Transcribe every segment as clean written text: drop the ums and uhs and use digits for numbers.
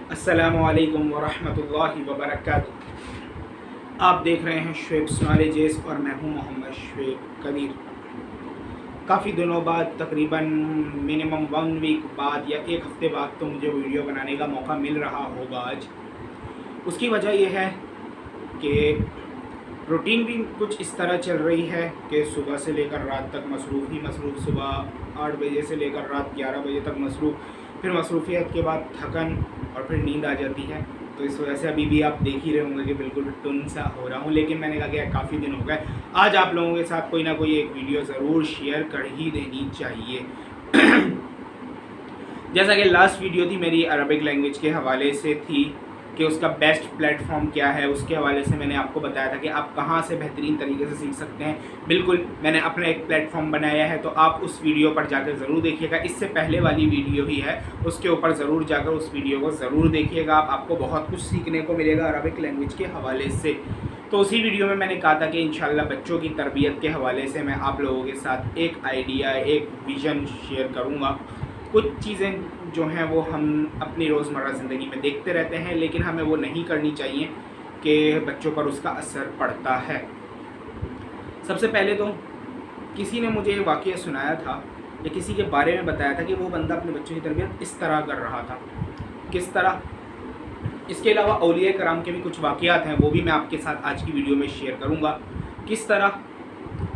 अस्सलामु अलैकुम वरहमतुल्लाहि वबरकातुह। आप देख रहे हैं शुएब्स नॉलेजेस और मैं हूं मोहम्मद शुएब कदीर। काफ़ी दिनों बाद, तकरीबन मिनिमम 1 वीक बाद या एक हफ़्ते बाद तो मुझे वीडियो बनाने का मौका मिल रहा होगा आज। उसकी वजह यह है कि रूटीन भी कुछ इस तरह चल रही है कि सुबह से लेकर रात तक मसरूफ़, सुबह 8 बजे से लेकर रात 11 बजे तक मसरूफ़, फिर मसरूफियत के बाद थकन और फिर नींद आ जाती है। तो इस वजह से अभी भी आप देख ही रहे होंगे कि बिल्कुल टुन सा हो रहा हूँ, लेकिन मैंने कहा कि काफ़ी दिन हो गए, आज आप लोगों के साथ कोई ना कोई एक वीडियो ज़रूर शेयर कर ही देनी चाहिए। जैसा कि लास्ट वीडियो थी मेरी अरबिक लैंग्वेज के हवाले से थी कि उसका बेस्ट प्लेटफॉर्म क्या है, उसके हवाले से मैंने आपको बताया था कि आप कहाँ से बेहतरीन तरीके से सीख सकते हैं। बिल्कुल मैंने अपना एक प्लेटफॉर्म बनाया है, तो आप उस वीडियो पर जाकर ज़रूर देखिएगा। इससे पहले वाली वीडियो ही है, उसके ऊपर ज़रूर जाकर उस वीडियो को ज़रूर देखिएगा। आपको बहुत कुछ सीखने को मिलेगा अरबिक लैंग्वेज के हवाले से। तो उसी वीडियो में मैंने कहा था कि इंशाल्लाह बच्चों की तरबियत के हवाले से मैं आप लोगों के साथ एक आइडिया, एक विज़न शेयर करूँगा। कुछ चीज़ें जो हैं वो हम अपनी रोज़मर्रा ज़िंदगी में देखते रहते हैं, लेकिन हमें वो नहीं करनी चाहिए कि बच्चों पर उसका असर पड़ता है। सबसे पहले तो किसी ने मुझे वाक़या सुनाया था या किसी के बारे में बताया था कि वो बंदा अपने बच्चों की तरबियत इस तरह कर रहा था। किस तरह? इसके अलावा औलिया कराम के भी कुछ वाक़यात हैं, वो भी मैं आपके साथ आज की वीडियो में शेयर करूँगा। किस तरह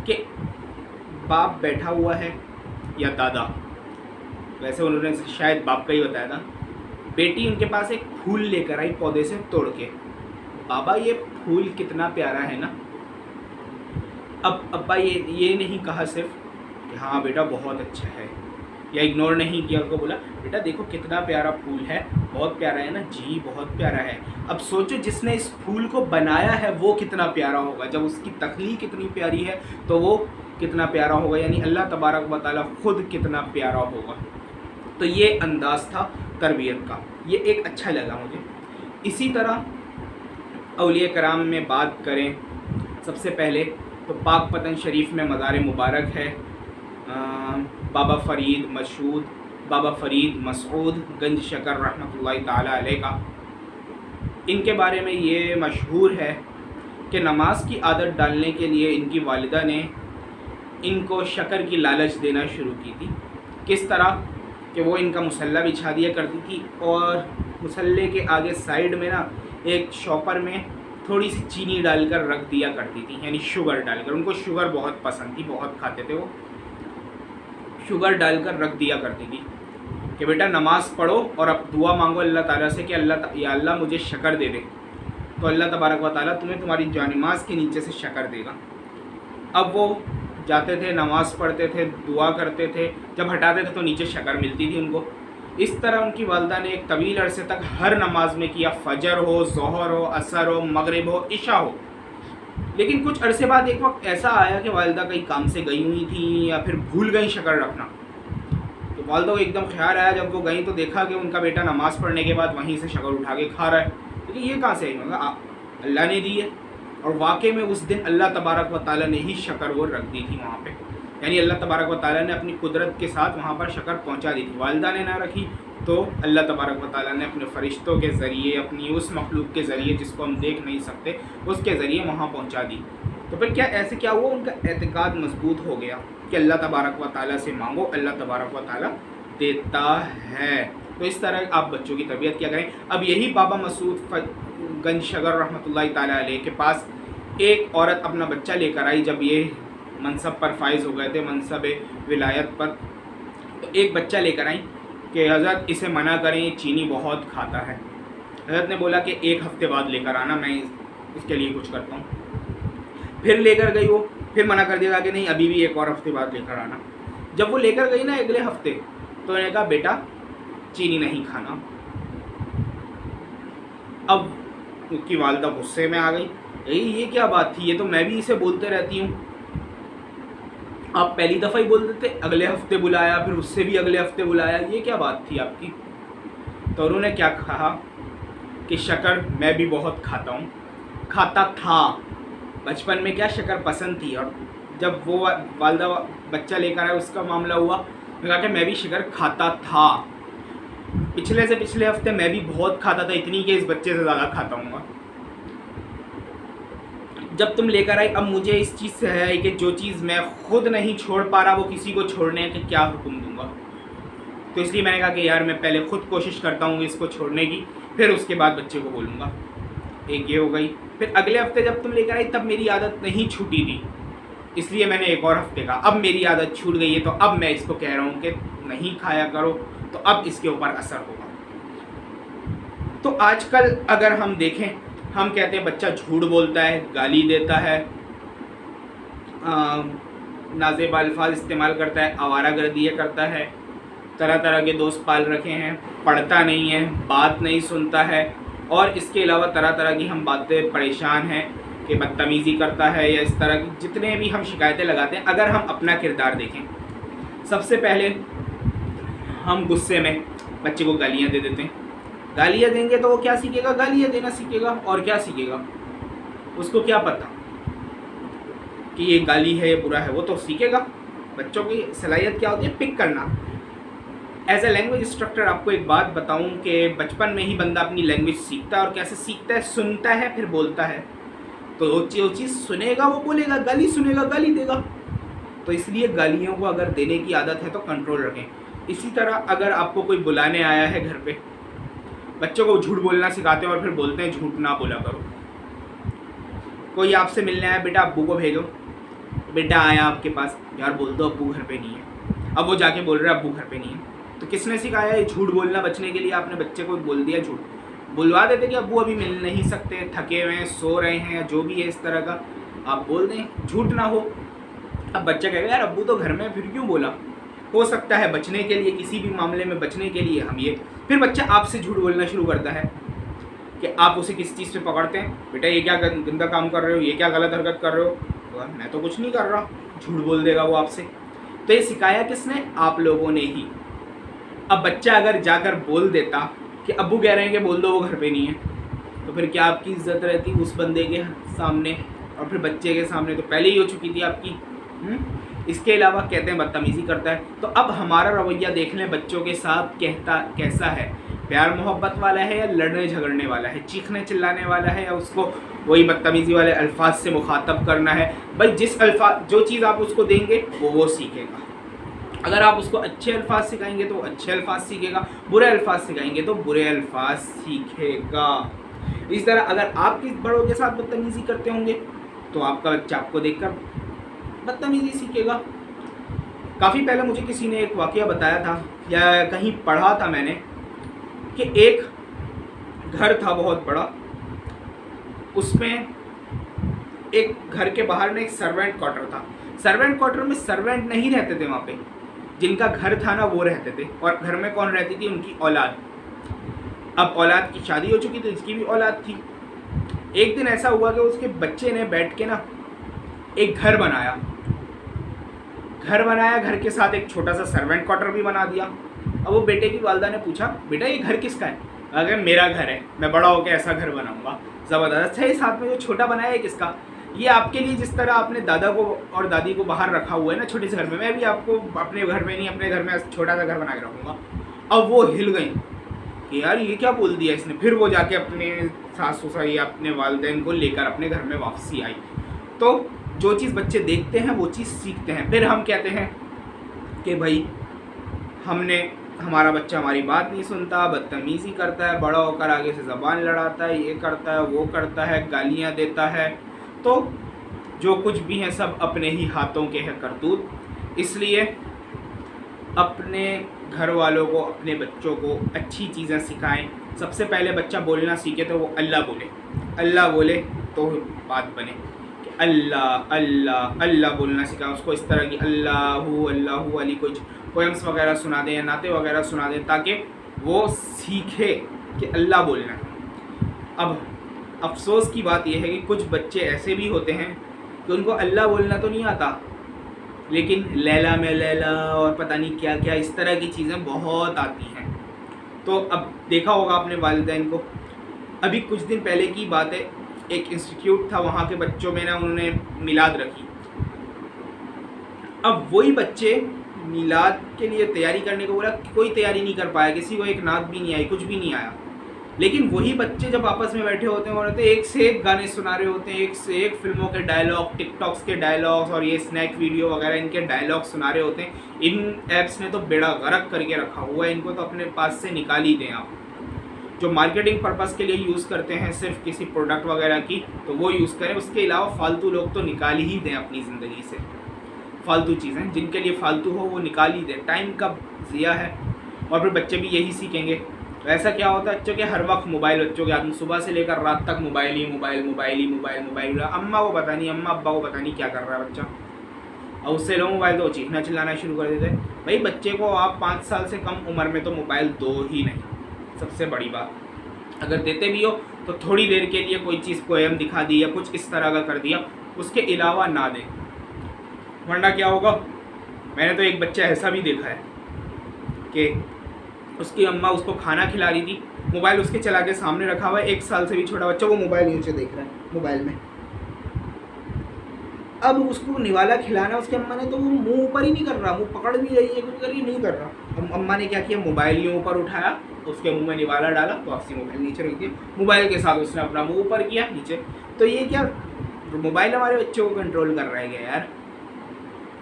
कि बाप बैठा हुआ है या दादा, वैसे उन्होंने शायद बाप का ही बताया था, बेटी उनके पास एक फूल लेकर आई पौधे से तोड़ के। बाबा ये फूल कितना प्यारा है ना। अब अब्बा ये नहीं कहा सिर्फ कि हाँ बेटा बहुत अच्छा है, या इग्नोर नहीं किया, उनको बोला बेटा देखो कितना प्यारा फूल है, बहुत प्यारा है ना, जी बहुत प्यारा है। अब सोचो जिसने इस फूल को बनाया है वो कितना प्यारा होगा, जब उसकी तख्लीक इतनी प्यारी है तो वो कितना प्यारा होगा, यानी अल्लाह तबारक व तआला खुद कितना प्यारा होगा। तो ये अंदाज़ था तरबियत का, ये एक अच्छा लगा मुझे। इसी तरह औलिया कराम में बात करें, सबसे पहले तो पाक पतन शरीफ में मज़ार मुबारक है बाबा फ़रीद मशहूद, बाबा फ़रीद मसऊद गंज शकर रहमतुल्लाहि ताला अलैह का। इनके बारे में ये मशहूर है कि नमाज की आदत डालने के लिए इनकी वालिदा ने इनको शक्कर की लालच देना शुरू की थी। किस तरह कि वो इनका मुसल्ला बिछा दिया करती थी और मुसल्ले के आगे साइड में ना एक शॉपर में थोड़ी सी चीनी डालकर रख दिया करती थी, यानी शुगर डालकर। उनको शुगर बहुत पसंद थी, बहुत खाते थे वो। शुगर डालकर रख दिया करती थी कि बेटा नमाज़ पढ़ो और अब दुआ मांगो अल्लाह ताला से कि अल्लाह मुझे शक्कर दे दे, तो अल्लाह तबारक व तआला तुम्हें तुम्हारी जानिमाज़ के नीचे से शक्कर देगा। अब वो जाते थे, नमाज़ पढ़ते थे, दुआ करते थे, जब हटाते थे तो नीचे शक्कर मिलती थी उनको। इस तरह उनकी वालिदा ने एक तवील अरसे तक हर नमाज में किया, फजर हो, ज़ोहर हो, असर हो, मगरिब हो, इशा हो। लेकिन कुछ अरसे बाद एक वक्त ऐसा आया कि वालिदा कहीं काम से गई हुई थी या फिर भूल गई शक्कर रखना। तो वालिदा को एकदम ख्याल आया, जब वो गई तो देखा कि उनका बेटा नमाज़ पढ़ने के बाद वहीं से शक्कर उठा के खा रहा है। लेकिन ये कहाँ से आई? मतलब अल्लाह ने दी है, और वाकई में उस दिन अल्लाह तबारक व ताला ने ही शक्कर वो रख दी थी वहाँ पे, यानी अल्लाह तबारक व ताला ने अपनी कुदरत के साथ वहाँ पर शक्कर पहुँचा दी थी। वालिदा ने ना रखी तो अल्लाह तबारक व ताला ने अपने फ़रिश्तों के ज़रिए, अपनी उस मखलूक के ज़रिए जिसको हम देख नहीं सकते, उसके ज़रिए वहाँ पहुँचा दी। तो फिर क्या हुआ? उनका एतकाद मजबूत हो गया कि अल्लाह तबारक व ताला से मांगो, अल्लाह तबारक व ताला देता है। तो इस तरह आप बच्चों की तरबियत क्या करें। अब यही बाबा मसूद गंज शकर रहमतुल्लाहि ताला अलैह के पास एक औरत अपना बच्चा लेकर आई, जब ये मनसब पर फाइज हो गए थे, मनसब विलायत पर। तो एक बच्चा लेकर आई कि हज़रत इसे मना करें, ये चीनी बहुत खाता है। हज़रत ने बोला कि एक हफ़्ते बाद लेकर आना, मैं इसके लिए कुछ करता हूँ। फिर लेकर गई वो, फिर मना कर दिया कि नहीं अभी भी एक और हफ़्ते बाद लेकर आना। जब वो लेकर गई ना अगले हफ्ते, तो उन्होंने कहा बेटा चीनी नहीं खाना। अब उसकी वालिदा गुस्से में आ गई, ये क्या बात थी, ये तो मैं भी इसे बोलते रहती हूँ, आप पहली दफ़ा ही बोल देते, अगले हफ्ते बुलाया, फिर उससे भी अगले हफ्ते बुलाया, ये क्या बात थी आपकी? तो उन्होंने क्या कहा कि शक्कर मैं भी बहुत खाता था, बचपन में क्या शक्कर पसंद थी, और जब वो वालिदा बच्चा लेकर आया उसका मामला हुआ, कहा कि मैं भी शक्कर खाता था। पिछले से पिछले हफ्ते मैं भी बहुत खाता था, इतनी कि इस बच्चे से ज़्यादा खाता हूँ। जब तुम लेकर आई, अब मुझे इस चीज़ से है कि जो चीज़ मैं खुद नहीं छोड़ पा रहा वो किसी को छोड़ने के क्या हुक्म दूंगा। तो इसलिए मैंने कहा कि यार मैं पहले खुद कोशिश करता हूँ इसको छोड़ने की, फिर उसके बाद बच्चे को बोलूँगा। एक ये हो गई। फिर अगले हफ्ते जब तुम लेकर आई तब मेरी आदत नहीं छूटी थी, इसलिए मैंने एक और हफ्ते का, अब मेरी आदत छूट गई है तो अब मैं इसको कह रहा हूँ कि नहीं खाया करो, तो अब इसके ऊपर असर होगा। तो आजकल अगर हम देखें, हम कहते हैं बच्चा झूठ बोलता है, गाली देता है, नाज़ेब अल्फाज इस्तेमाल करता है, आवारागर्दी करता है, तरह तरह के दोस्त पाल रखे हैं, पढ़ता नहीं है, बात नहीं सुनता है, और इसके अलावा तरह तरह की हम बातें परेशान हैं कि बदतमीज़ी करता है, या इस तरह की जितने भी हम शिकायतें लगाते हैं। अगर हम अपना किरदार देखें, सबसे पहले हम गुस्से में बच्चे को गालियाँ दे देते हैं। गालियाँ देंगे तो वो क्या सीखेगा? गालियाँ देना सीखेगा। और क्या सीखेगा? उसको क्या पता कि ये गाली है, ये बुरा है, वो तो सीखेगा। बच्चों की सलाहियत क्या होती है? पिक करना। एज ए लैंग्वेज इंस्ट्रक्टर आपको एक बात बताऊं कि बचपन में ही बंदा अपनी लैंग्वेज सीखता है। और कैसे सीखता है? सुनता है फिर बोलता है। तो जो चीज़ सुनेगा वो बोलेगा, गाली सुनेगा गाली देगा। तो इसलिए गालियों को अगर देने की आदत है तो कंट्रोल रखें। इसी तरह अगर आपको कोई बुलाने आया है घर पे, बच्चों को झूठ बोलना सिखाते हैं और फिर बोलते हैं झूठ ना बोला करो। कोई आपसे मिलने आया, बेटा अब्बू को भेजो, बेटा आया आपके पास, यार बोल दो अब्बू घर पे नहीं है। अब वो जाके बोल रहा है अब्बू घर पे नहीं है। तो किसने सिखाया ये झूठ बोलना? बचने के लिए आपने बच्चे को बोल दिया झूठ। बुलवा देते कि अब्बू अभी मिल नहीं सकते, थके हुए हैं, सो रहे हैं, या जो भी है इस तरह का आप बोल दें, झूठ ना हो। अब बच्चा कहेगा यार अब्बू तो घर में, फिर क्यों बोला? हो सकता है बचने के लिए, किसी भी मामले में बचने के लिए हम ये, फिर बच्चा आपसे झूठ बोलना शुरू करता है कि आप उसे किस चीज़ पे पकड़ते हैं, बेटा ये क्या गंदा काम कर रहे हो, ये क्या गलत हरकत कर रहे हो? तो मैं तो कुछ नहीं कर रहा, झूठ बोल देगा वो आपसे। तो ये सिखाया किसने? आप लोगों ने ही। अब बच्चा अगर जाकर बोल देता कि अब्बू कह रहे हैं कि बोल दो वो घर पे नहीं है, तो फिर क्या आपकी इज्जत रहती उस बंदे के सामने, और फिर बच्चे के सामने तो पहले ही हो चुकी थी आपकी। इसके अलावा कहते हैं बदतमीज़ी करता है। तो अब हमारा रवैया देख लें बच्चों के साथ कैसा है? प्यार मोहब्बत वाला है या लड़ने झगड़ने वाला है, चीखने चिल्लाने वाला है, या उसको वही बदतमीज़ी वाले अल्फाज से मुखातब करना है? भाई जो चीज़ आप उसको देंगे वो सीखेगा। अगर आप उसको अच्छे अल्फाज सिखाएंगे तो अच्छे अल्फाज सीखेगा, बुरे अल्फाज सिखाएंगे तो बुरे अल्फाज सीखेगा। इस तरह अगर आप किस बड़ों के साथ बदतमीज़ी करते होंगे तो आपका बच्चा आपको देखकर बदतमीज़ी सीखेगा। काफ़ी पहले मुझे किसी ने एक वाक़या बताया था, या कहीं पढ़ा था मैंने, कि एक घर था बहुत बड़ा, उसमें एक घर के बाहर में एक सर्वेंट क्वार्टर था। सर्वेंट क्वार्टर में सर्वेंट नहीं रहते थे, वहाँ पे जिनका घर था ना वो रहते थे। और घर में कौन रहती थी? उनकी औलाद। अब औलाद की शादी हो चुकी थी, इसकी भी औलाद थी। एक दिन ऐसा हुआ कि उसके बच्चे ने बैठ के ना एक घर बनाया, घर के साथ एक छोटा सा सर्वेंट क्वार्टर भी बना दिया। अब वो बेटे की वालदा ने पूछा, बेटा ये घर किसका है? अगर मेरा घर है, मैं बड़ा होकर ऐसा घर बनाऊंगा, ज़बरदस्त है। साथ में जो छोटा बनाया है किसका? ये आपके लिए। जिस तरह आपने दादा को और दादी को बाहर रखा हुआ है ना छोटे से घर में, मैं भी आपको अपने घर में नहीं, अपने घर में छोटा सा घर बना के रखूँगा। अब वो हिल गई कि यार ये क्या बोल दिया इसने। फिर वो जाके अपने सास ससुर या अपने वालिदैन को लेकर अपने घर में वापसी आई। तो जो चीज़ बच्चे देखते हैं वो चीज़ सीखते हैं। फिर हम कहते हैं कि भाई हमारा बच्चा हमारी बात नहीं सुनता, बदतमीज़ी करता है, बड़ा होकर आगे से ज़बान लड़ाता है, ये करता है, वो करता है, गालियाँ देता है। तो जो कुछ भी है सब अपने ही हाथों के हैं करतूत। इसलिए अपने घर वालों को, अपने बच्चों को अच्छी चीज़ें सिखाएं। सबसे पहले बच्चा बोलना सीखे तो वो अल्लाह बोले तो बात बने कि अल्लाह अल्लाह अल्लाह बोलना सिखाएं उसको। इस तरह की अल्लाहू अल्लाहू वाली कुछ पोएम्स वगैरह सुना दें या नाते वगैरह सुना दें, ताकि वो सीखे कि अल्लाह बोलना है। अब अफसोस की बात यह है कि कुछ बच्चे ऐसे भी होते हैं कि उनको अल्लाह बोलना तो नहीं आता, लेकिन लैला में लैला और पता नहीं क्या क्या इस तरह की चीज़ें बहुत आती हैं। तो अब देखा होगा अपने वालिदैन को। अभी कुछ दिन पहले की बात है, एक इंस्टीट्यूट था, वहाँ के बच्चों में ना उन्होंने मिलाद रखी। अब वही बच्चे میلاد کے لیے تیاری کرنے کو بولا، کوئی تیاری نہیں کر پایا، کسی کو ایک نعت بھی نہیں آئی، کچھ بھی نہیں آیا. لیکن وہی بچے جب آپس میں بیٹھے ہوتے ہیں اور ایک سے ایک گانے سنا رہے ہوتے ہیں، ایک سے ایک فلموں کے ڈائلاگ، ٹک ٹاکس کے ڈائلاگس اور یہ اسنیک ویڈیو وغیرہ ان کے ڈائلاگ سنا رہے ہوتے ہیں. ان ایپس نے تو بیڑا غرق کر کے رکھا ہوا ہے، ان کو تو اپنے پاس سے نکال ہی دیں آپ. جو مارکیٹنگ پرپس کے لیے یوز کرتے ہیں صرف کسی پروڈکٹ وغیرہ کی تو وہ یوز کریں، اس کے علاوہ فالتو لوگ تو نکال ہی دیں اپنی زندگی سے. فالتو چیزیں جن کے لیے فالتو ہو وہ نکال ہی دیں، ٹائم کا ضیاع ہے. اور پھر بچے بھی یہی سیکھیں گے. ایسا کیا ہوتا ہے بچوں کے ہر وقت موبائل، بچوں کے ہاتھ میں صبح سے لے کر رات تک موبائل ہی موبائل موبائل ہی موبائل موبائل. اماں کو پتہ نہیں، اماں ابا کو پتہ نہیں کیا کر رہا ہے بچہ، اور اس سے لو موبائل تو چیخنا چلانا شروع کر دیتے. بھائی بچے کو آپ 5 سال سے کم عمر میں تو موبائل دو ہی نہیں. سب سے بڑی بات، اگر دیتے بھی ہو تو تھوڑی دیر کے لیے کوئی چیز پوئم دکھا دی یا کچھ اس طرح کا کر دیا، اس کے علاوہ نہ دیں. ورنہ کیا ہوگا، میں نے تو ایک بچہ ایسا بھی دیکھا ہے کہ اس کی اماں اس کو کھانا کھلا رہی تھی، موبائل اس کے چلا کے سامنے رکھا ہوا ہے، 1 سال سے بھی چھوٹا بچہ وہ موبائل نیچے دیکھ رہا ہے موبائل میں. اب اس کو نوالا کھلانا اس کی اماں نے تو وہ منہ اوپر ہی نہیں کر رہا، منہ پکڑ بھی رہی ہے کچھ کر رہی نہیں کر رہا. اب اماں نے کیا کیا، موبائل ہی اوپر اٹھایا، اس کے منہ میں نوالا ڈالا تو آپ سے موبائل نیچے رکھ دیا، موبائل کے ساتھ اس نے اپنا منہ اوپر کیا نیچے. تو یہ کیا موبائل ہمارے بچوں کو کنٹرول کر رہا ہے کیا یار؟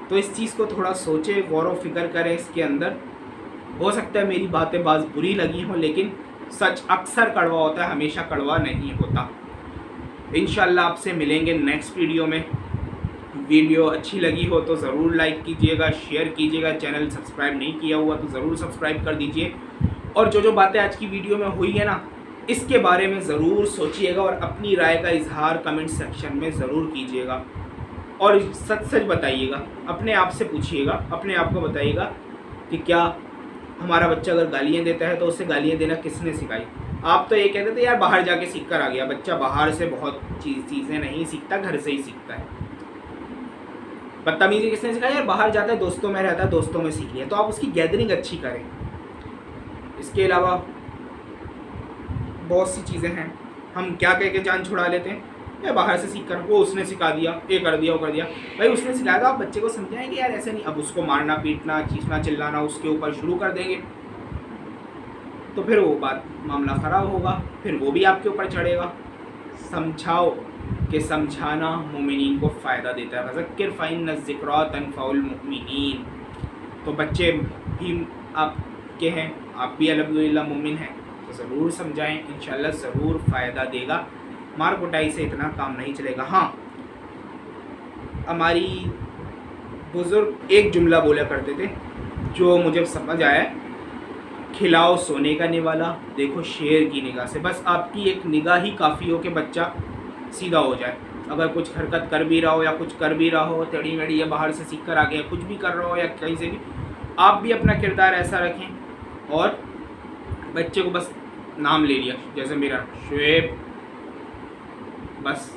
تو اس چیز کو تھوڑا سوچیں، غور و فکر کریں اس کے اندر. ہو سکتا ہے میری باتیں بعض بری لگی ہوں، لیکن سچ اکثر کڑوا ہوتا ہے، ہمیشہ کڑوا نہیں ہوتا. انشاءاللہ آپ سے ملیں گے نیکسٹ ویڈیو میں. ویڈیو اچھی لگی ہو تو ضرور لائک کیجیے گا، شیئر کیجیے گا. چینل سبسکرائب نہیں کیا ہوا تو ضرور سبسکرائب کر دیجیے. اور جو باتیں آج کی ویڈیو میں ہوئی ہے نا، اس کے بارے میں ضرور سوچیے گا اور اپنی رائے کا اظہار کمنٹ سیکشن میں ضرور کیجیے گا. اور سچ بتائیے گا، اپنے آپ سے پوچھیے گا، اپنے آپ کو بتائیے گا کہ کیا ہمارا بچہ اگر گالیاں دیتا ہے تو اسے گالیاں دینا کس نے سکھائی؟ آپ تو یہ کہتے تھے یار باہر جا کے سیکھ کر آ گیا. بچہ باہر سے بہت چیزیں نہیں سیکھتا، گھر سے ہی سیکھتا ہے. بدتمیزی کس نے سکھائی؟ یار باہر جاتا ہے، دوستوں میں رہتا ہے، دوستوں میں سیکھ لیا. تو آپ اس کی گیدرنگ اچھی کریں. اس کے علاوہ بہت سی چیزیں ہیں، ہم کیا کہہ کے جان چھڑا لیتے ہیں، یا باہر سے سیکھ کر وہ اس نے سکھا دیا، یہ کر دیا وہ کر دیا. بھائی اس نے سکھایا تو آپ بچے کو سمجھائیں گے یار ایسے نہیں. اب اس کو مارنا پیٹنا چیخنا چلانا اس کے اوپر شروع کر دیں گے تو پھر وہ بات معاملہ خراب ہوگا، پھر وہ بھی آپ کے اوپر چڑھے گا. سمجھاؤ کہ سمجھانا مومنین کو فائدہ دیتا ہے. فذکر فإن الذکریٰ تنفع المؤمنین. تو بچے بھی آپ کے ہیں، آپ بھی الحمدللہ مومن ہیں، تو ضرور سمجھائیں، انشاءاللہ ضرور فائدہ دے گا. مار کٹائی سے اتنا کام نہیں چلے گا. ہاں ہماری بزرگ ایک جملہ بولا کرتے تھے جو مجھے سمجھ آیا، کھلاؤ سونے کا نوالا، دیکھو شیر کی نگاہ سے. بس آپ کی ایک نگاہ ہی کافی ہو کہ بچہ سیدھا ہو جائے. اگر کچھ حرکت کر بھی رہا ہو یا کچھ کر بھی رہا ہو، ٹیڑھی میڑھی یا باہر سے سیکھ کر آ گیا، کچھ بھی کر رہا ہو یا کہیں سے بھی، آپ بھی اپنا کردار ایسا رکھیں اور بچے کو بس نام لے لیا جیسے میرا شعیب، بس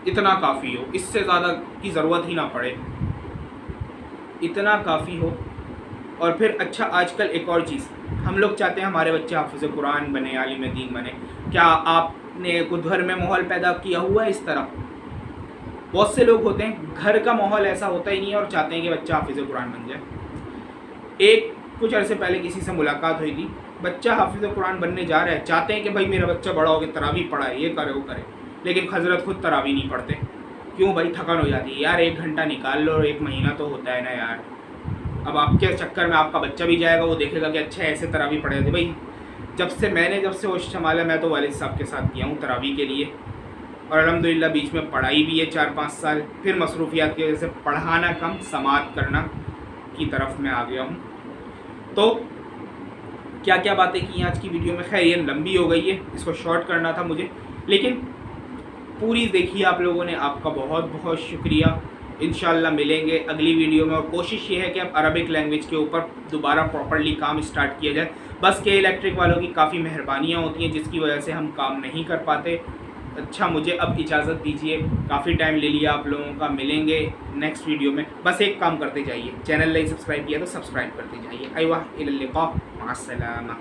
اتنا کافی ہو، اس سے زیادہ کی ضرورت ہی نہ پڑے، اتنا کافی ہو. اور پھر اچھا آج کل ایک اور چیز، ہم لوگ چاہتے ہیں ہمارے بچے حافظ قرآن بنے، عالم دین بنے. کیا آپ نے کچھ گھر میں ماحول پیدا کیا ہوا ہے اس طرح؟ بہت سے لوگ ہوتے ہیں گھر کا ماحول ایسا ہوتا ہی نہیں ہے اور چاہتے ہیں کہ بچہ حافظ قرآن بن جائے. کچھ عرصے پہلے کسی سے ملاقات ہوئی تھی، بچہ حافظ قرآن بننے جا رہا ہے، چاہتے ہیں کہ بھائی میرا بچہ بڑا ہو کے تراویح پڑھائے، یہ کرے وہ کرے، لیکن حضرت خود تراویح نہیں پڑھتے. کیوں بھائی؟ تھکن ہو جاتی ہے یار. 1 گھنٹہ نکال لو، 1 مہینہ تو ہوتا ہے نا یار. اب آپ کے چکر میں آپ کا بچہ بھی جائے گا، وہ دیکھے گا کہ اچھا ایسے تراویح پڑھے تھے. بھائی جب سے ہوش سنبھالا میں تو والد صاحب کے ساتھ کیا ہوں تراویح کے لیے، اور الحمدللہ بیچ میں پڑھائی بھی ہے 4-5 سال. پھر مصروفیات کی وجہ سے پڑھانا کم، سماعت کرنا کی طرف میں آ گیا ہوں. تو کیا کیا باتیں کی ہیں آج کی ویڈیو میں. خیر یہ لمبی ہو گئی ہے، اس کو شارٹ کرنا تھا مجھے، لیکن پوری دیکھی آپ لوگوں نے، آپ کا بہت بہت شکریہ. انشاءاللہ ملیں گے اگلی ویڈیو میں. اور کوشش یہ ہے کہ اب عربک لینگویج کے اوپر دوبارہ پراپرلی کام اسٹارٹ کیا جائے. بس کہ الیکٹرک والوں کی کافی مہربانیاں ہوتی ہیں جس کی وجہ سے ہم کام نہیں کر پاتے. اچھا مجھے اب اجازت دیجیے، کافی ٹائم لے لیا آپ لوگوں کا. ملیں گے نیکسٹ ویڈیو میں. بس ایک کام کرتے جائیے، چینل نہیں سبسکرائب کیا تو سبسکرائب کرتے جائیے. ایوہ الی اللقاء، مع السلامہ.